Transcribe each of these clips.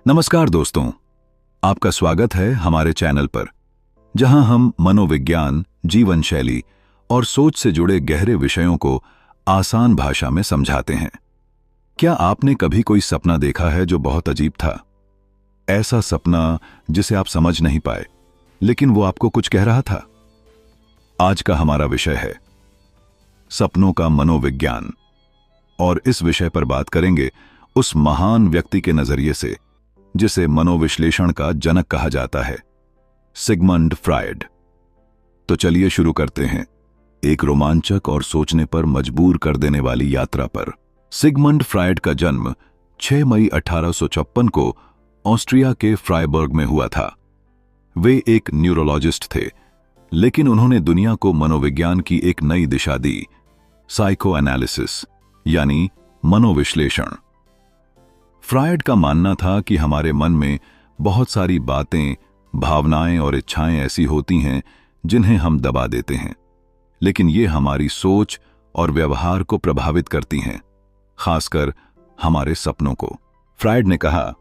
नमस्कार दोस्तों, आपका स्वागत है हमारे चैनल पर, जहां हम मनोविज्ञान, जीवन शैली और सोच से जुड़े गहरे विषयों को आसान भाषा में समझाते हैं। क्या आपने कभी कोई सपना देखा है जो बहुत अजीब था? ऐसा सपना जिसे आप समझ नहीं पाए, लेकिन वो आपको कुछ कह रहा था। आज का हमारा विषय है सपनों का मनोविज्ञान, और इस विषय पर बात करेंगे उस महान व्यक्ति के नजरिए से जिसे मनोविश्लेषण का जनक कहा जाता है, सिगमंड फ्रायड। तो चलिए शुरू करते हैं एक रोमांचक और सोचने पर मजबूर कर देने वाली यात्रा पर। सिगमंड फ्रायड का जन्म 6 मई 1856 को ऑस्ट्रिया के फ्राइबर्ग में हुआ था। वे एक न्यूरोलॉजिस्ट थे, लेकिन उन्होंने दुनिया को मनोविज्ञान की एक नई दिशा दी, साइको एनालिसिस यानी मनोविश्लेषण। फ्रायड का मानना था कि हमारे मन में बहुत सारी बातें, भावनाएं और इच्छाएं ऐसी होती हैं जिन्हें हम दबा देते हैं, लेकिन ये हमारी सोच और व्यवहार को प्रभावित करती हैं, खासकर हमारे सपनों को। फ्रायड ने कहा,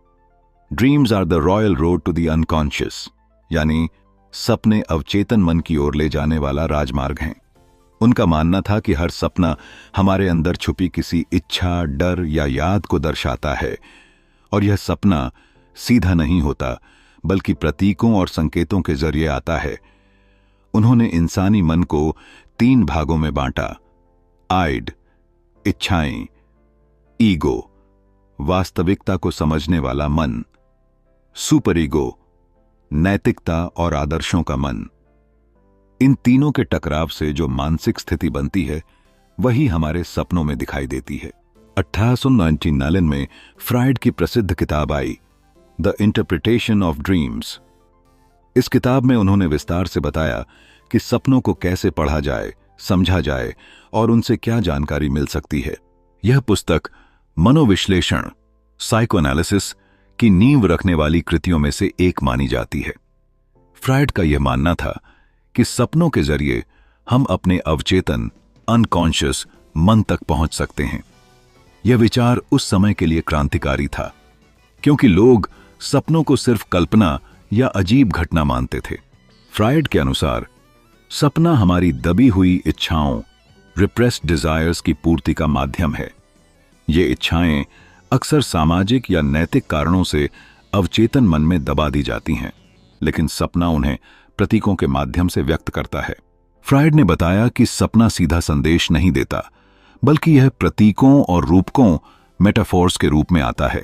dreams are the royal road to the unconscious, यानी सपने अवचेतन मन की ओर ले जाने वाला राजमार्ग हैं। उनका मानना था कि हर सपना हमारे अंदर छुपी किसी इच्छा, डर या याद को दर्शाता है, और यह सपना सीधा नहीं होता, बल्कि प्रतीकों और संकेतों के जरिए आता है। उन्होंने इंसानी मन को 3 भागों में बांटा: आइड, इच्छाएं; ईगो, वास्तविकता को समझने वाला मन; सुपर ईगो, नैतिकता और आदर्शों का मन। इन तीनों के टकराव से जो मानसिक स्थिति बनती है, वही हमारे सपनों में दिखाई देती है। 1899 में फ्रायड की प्रसिद्ध किताब आई, द इंटरप्रिटेशन ऑफ ड्रीम्स। इस किताब में उन्होंने विस्तार से बताया कि सपनों को कैसे पढ़ा जाए, समझा जाए और उनसे क्या जानकारी मिल सकती है। यह पुस्तक मनोविश्लेषण, साइकोएनालिसिस की नींव रखने वाली कृतियों में से एक मानी जाती है। फ्रायड का यह मानना था कि सपनों के जरिए हम अपने अवचेतन, अनकॉन्शियस मन तक पहुंच सकते हैं। यह विचार उस समय के लिए क्रांतिकारी था, क्योंकि लोग सपनों को सिर्फ कल्पना या अजीब घटना मानते थे। फ्रायड के अनुसार सपना हमारी दबी हुई इच्छाओं, रिप्रेस्ड डिजायर्स की पूर्ति का माध्यम है। ये इच्छाएं अक्सर सामाजिक या नैतिक कारणों से अवचेतन मन में दबा दी जाती हैं, लेकिन सपना उन्हें प्रतीकों के माध्यम से व्यक्त करता है। फ्रायड ने बताया कि सपना सीधा संदेश नहीं देता, बल्कि यह प्रतीकों और रूपकों, मेटाफोर्स के रूप में आता है।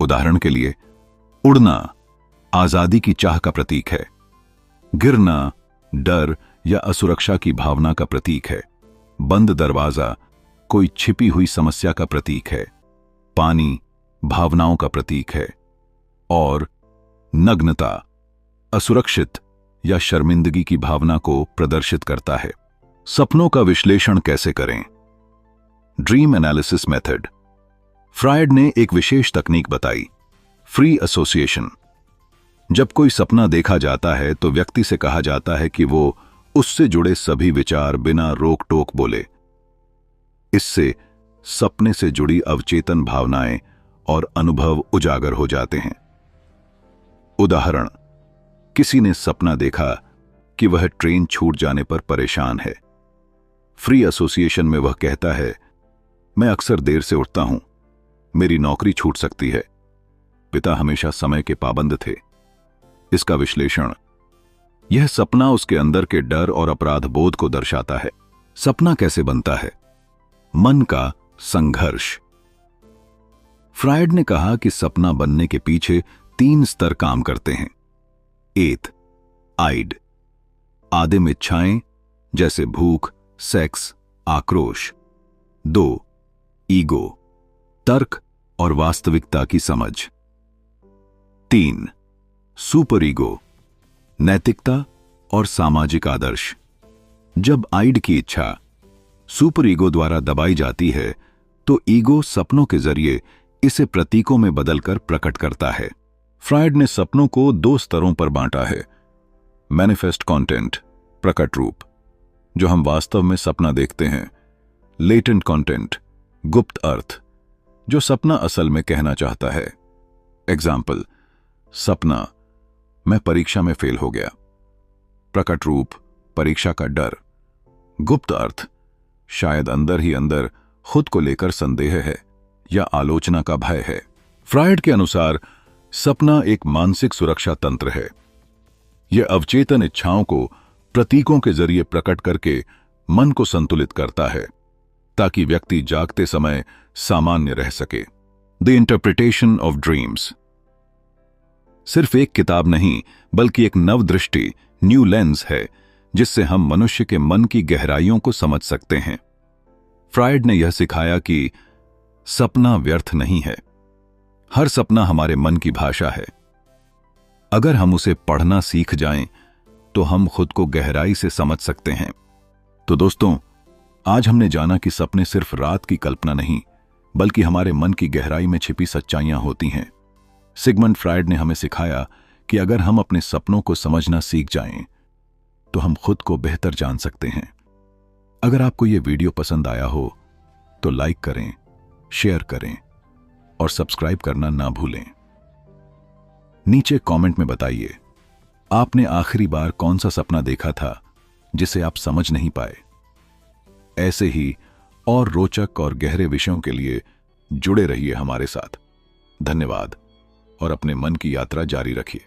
उदाहरण के लिए, उड़ना आजादी की चाह का प्रतीक है, गिरना डर या असुरक्षा की भावना का प्रतीक है, बंद दरवाजा कोई छिपी हुई समस्या का प्रतीक है, पानी भावनाओं का प्रतीक है, और नग्नता असुरक्षित या शर्मिंदगी की भावना को प्रदर्शित करता है। सपनों का विश्लेषण कैसे करें? Dream analysis method. फ्रायड ने एक विशेष तकनीक बताई, फ्री एसोसिएशन। जब कोई सपना देखा जाता है तो व्यक्ति से कहा जाता है कि वो उससे जुड़े सभी विचार बिना रोक टोक बोले। इससे सपने से जुड़ी अवचेतन भावनाएं और अनुभव उजागर हो जाते हैं। उदाहरण, किसी ने सपना देखा कि वह ट्रेन छूट जाने पर परेशान है। फ्री एसोसिएशन में वह कहता है, मैं अक्सर देर से उठता हूं, मेरी नौकरी छूट सकती है, पिता हमेशा समय के पाबंद थे। इसका विश्लेषण, यह सपना उसके अंदर के डर और अपराध बोध को दर्शाता है। सपना कैसे बनता है? मन का संघर्ष। फ्रायड ने कहा कि सपना बनने के पीछे 3 स्तर काम करते हैं। एथ, आइड, आदिम इच्छाएं जैसे भूख, सेक्स, आक्रोश। 2, ईगो, तर्क और वास्तविकता की समझ। 3, सुपर ईगो, नैतिकता और सामाजिक आदर्श। जब आइड की इच्छा सुपर ईगो द्वारा दबाई जाती है, तो ईगो सपनों के जरिए इसे प्रतीकों में बदलकर प्रकट करता है। फ्रायड ने सपनों को 2 स्तरों पर बांटा है, मैनिफेस्ट कंटेंट, प्रकट रूप, जो हम वास्तव में सपना देखते हैं; लेटेंट कंटेंट, गुप्त अर्थ, जो सपना असल में कहना चाहता है। एग्जाम्पल, सपना, मैं परीक्षा में फेल हो गया। प्रकट रूप, परीक्षा का डर। गुप्त अर्थ, शायद अंदर ही अंदर खुद को लेकर संदेह है या आलोचना का भय है। फ्रायड के अनुसार सपना एक मानसिक सुरक्षा तंत्र है। यह अवचेतन इच्छाओं को प्रतीकों के जरिए प्रकट करके मन को संतुलित करता है ताकि व्यक्ति जागते समय सामान्य रह सके। द इंटरप्रिटेशन ऑफ ड्रीम्स सिर्फ एक किताब नहीं बल्कि एक नव दृष्टि, न्यू लेंस है जिससे हम मनुष्य के मन की गहराइयों को समझ सकते हैं। फ्रायड ने यह सिखाया कि सपना व्यर्थ नहीं है। हर सपना हमारे मन की भाषा है। अगर हम उसे पढ़ना सीख जाएं, तो हम खुद को गहराई से समझ सकते हैं। तो दोस्तों, आज हमने जाना कि सपने सिर्फ रात की कल्पना नहीं, बल्कि हमारे मन की गहराई में छिपी सच्चाइयां होती हैं। सिगमंड फ्रायड ने हमें सिखाया कि अगर हम अपने सपनों को समझना सीख जाएं, तो हम खुद को बेहतर जान सकते हैं। अगर आपको यह वीडियो पसंद आया हो तो लाइक करें, शेयर करें और सब्सक्राइब करना ना भूलें। नीचे कमेंट में बताइए, आपने आखिरी बार कौन सा सपना देखा था जिसे आप समझ नहीं पाए। ऐसे ही और रोचक और गहरे विषयों के लिए जुड़े रहिए हमारे साथ। धन्यवाद और अपने मन की यात्रा जारी रखिए।